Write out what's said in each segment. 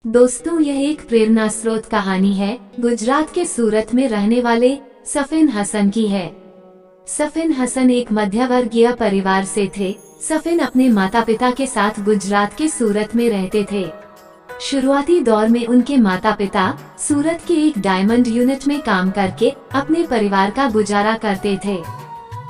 दोस्तों, यह एक प्रेरणा स्रोत कहानी है। गुजरात के सूरत में रहने वाले सफिन हसन की है। सफिन हसन एक मध्यवर्गीय परिवार से थे। सफिन अपने माता पिता के साथ गुजरात के सूरत में रहते थे। शुरुआती दौर में उनके माता पिता सूरत के एक डायमंड यूनिट में काम करके अपने परिवार का गुजारा करते थे,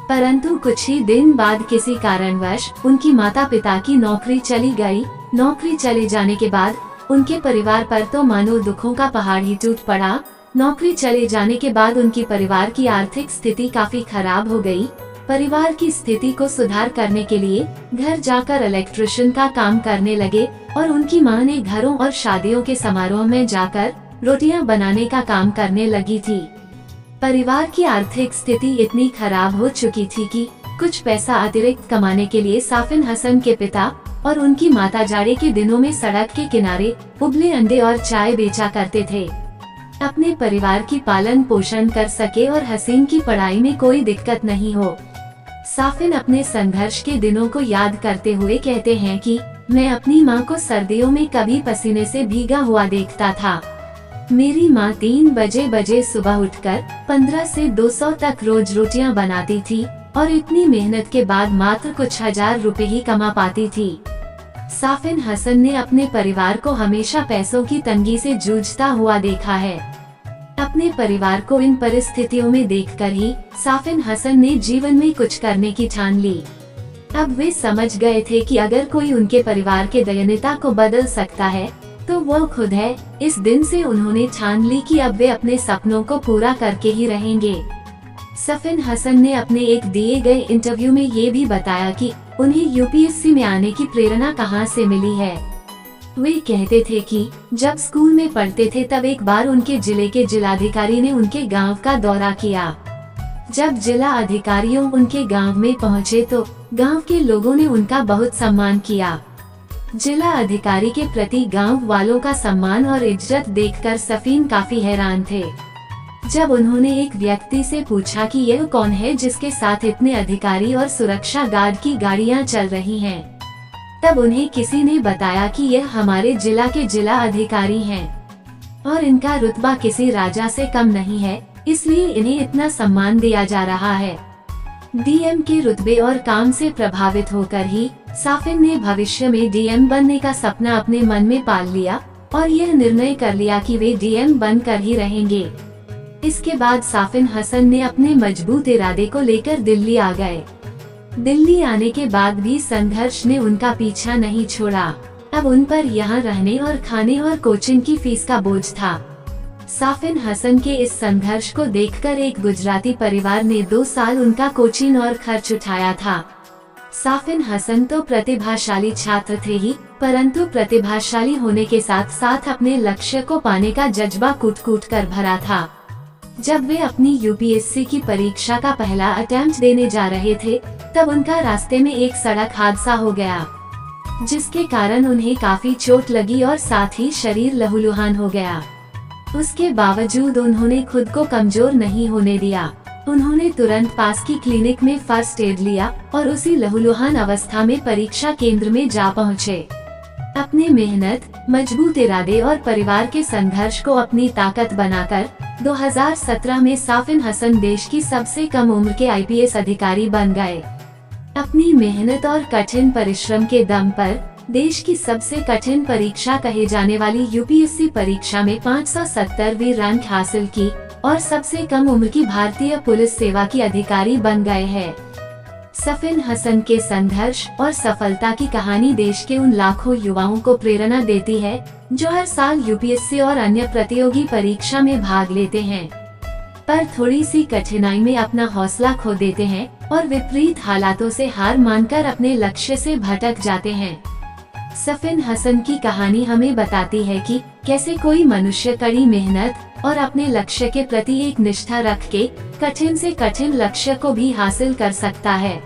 परंतु कुछ ही दिन बाद किसी कारणवश उनकी माता पिता की नौकरी चली गई। नौकरी चले जाने के बाद उनके परिवार पर तो मानो दुखों का पहाड़ ही टूट पड़ा। नौकरी चले जाने के बाद उनकी परिवार की आर्थिक स्थिति काफी खराब हो गई। परिवार की स्थिति को सुधार करने के लिए घर जाकर इलेक्ट्रिशियन का काम करने लगे और उनकी मां ने घरों और शादियों के समारोह में जाकर रोटियां बनाने का काम करने लगी थी। परिवार की आर्थिक स्थिति इतनी खराब हो चुकी थी कि कुछ पैसा अतिरिक्त कमाने के लिए सफिन हसन के पिता और उनकी माता जाड़े के दिनों में सड़क के किनारे उबले अंडे और चाय बेचा करते थे। अपने परिवार की पालन पोषण कर सके और हसीन की पढ़ाई में कोई दिक्कत नहीं हो। सफिन अपने संघर्ष के दिनों को याद करते हुए कहते हैं कि मैं अपनी माँ को सर्दियों में कभी पसीने से भीगा हुआ देखता था। मेरी माँ 3 बजे सुबह उठकर 15 से 200 तक रोज रोटियां बनाती थी और इतनी मेहनत के बाद मात्र कुछ हजार रुपए ही कमा पाती थी। सफिन हसन ने अपने परिवार को हमेशा पैसों की तंगी से जूझता हुआ देखा है। अपने परिवार को इन परिस्थितियों में देखकर ही सफिन हसन ने जीवन में कुछ करने की ठान ली। अब वे समझ गए थे कि अगर कोई उनके परिवार के दयनीयता को बदल सकता है तो वो खुद है। इस दिन से उन्होंने ठान ली कि अब वे अपने सपनों को पूरा करके ही रहेंगे। सफिन हसन ने अपने एक दिए गए इंटरव्यू में ये भी बताया कि उन्हें यूपीएससी में आने की प्रेरणा कहाँ से मिली है। वे कहते थे कि जब स्कूल में पढ़ते थे तब एक बार उनके जिले के जिलाधिकारी ने उनके गांव का दौरा किया। जब जिला अधिकारियों उनके गांव में पहुंचे तो गांव के लोगों ने उनका बहुत सम्मान किया। जिला अधिकारी के प्रति गांव वालों का सम्मान और इज्जत देखकर सफिन काफी हैरान थे। जब उन्होंने एक व्यक्ति से पूछा कि यह कौन है जिसके साथ इतने अधिकारी और सुरक्षा गार्ड की गाड़ियां चल रही हैं, तब उन्हें किसी ने बताया कि यह हमारे जिला के जिला अधिकारी हैं और इनका रुतबा किसी राजा से कम नहीं है, इसलिए इन्हें इतना सम्मान दिया जा रहा है। डीएम के रुतबे और काम से प्रभावित होकर ही सफिन ने भविष्य में डीएम बनने का सपना अपने मन में पाल लिया और यह निर्णय कर लिया कि वे डीएम बनकर ही रहेंगे। इसके बाद सफिन हसन ने अपने मजबूत इरादे को लेकर दिल्ली आ गए। दिल्ली आने के बाद भी संघर्ष ने उनका पीछा नहीं छोड़ा। अब उन पर यहाँ रहने और खाने और कोचिंग की फीस का बोझ था। सफिन हसन के इस संघर्ष को देखकर एक गुजराती परिवार ने 2 साल उनका कोचिंग और खर्च उठाया था। सफिन हसन तो प्रतिभाशाली छात्र थे ही, परंतु प्रतिभाशाली होने के साथ साथ अपने लक्ष्य को पाने का जज्बा कूट कर भरा था। जब वे अपनी यूपीएससी की परीक्षा का पहला अटेम्प्ट देने जा रहे थे तब उनका रास्ते में एक सड़क हादसा हो गया, जिसके कारण उन्हें काफी चोट लगी और साथ ही शरीर लहूलुहान हो गया। उसके बावजूद उन्होंने खुद को कमजोर नहीं होने दिया। उन्होंने तुरंत पास की क्लिनिक में फर्स्ट एड लिया और उसी लहूलुहान अवस्था में परीक्षा केंद्र में जा पहुँचे। अपने मेहनत, मजबूत इरादे और परिवार के संघर्ष को अपनी ताकत बनाकर 2017 में सफिन हसन देश की सबसे कम उम्र के आईपीएस अधिकारी बन गए। अपनी मेहनत और कठिन परिश्रम के दम पर देश की सबसे कठिन परीक्षा कहे जाने वाली यूपीएससी परीक्षा में 570वीं रैंक हासिल की और सबसे कम उम्र की भारतीय पुलिस सेवा की अधिकारी बन गए हैं। सफिन हसन के संघर्ष और सफलता की कहानी देश के उन लाखों युवाओं को प्रेरणा देती है जो हर साल यूपीएससी और अन्य प्रतियोगी परीक्षा में भाग लेते हैं, पर थोड़ी सी कठिनाई में अपना हौसला खो देते हैं और विपरीत हालातों से हार मानकर अपने लक्ष्य से भटक जाते हैं। सफिन हसन की कहानी हमें बताती है कि कैसे कोई मनुष्य कड़ी मेहनत और अपने लक्ष्य के प्रति एक निष्ठा रख के कठिन से कठिन लक्ष्य को भी हासिल कर सकता है।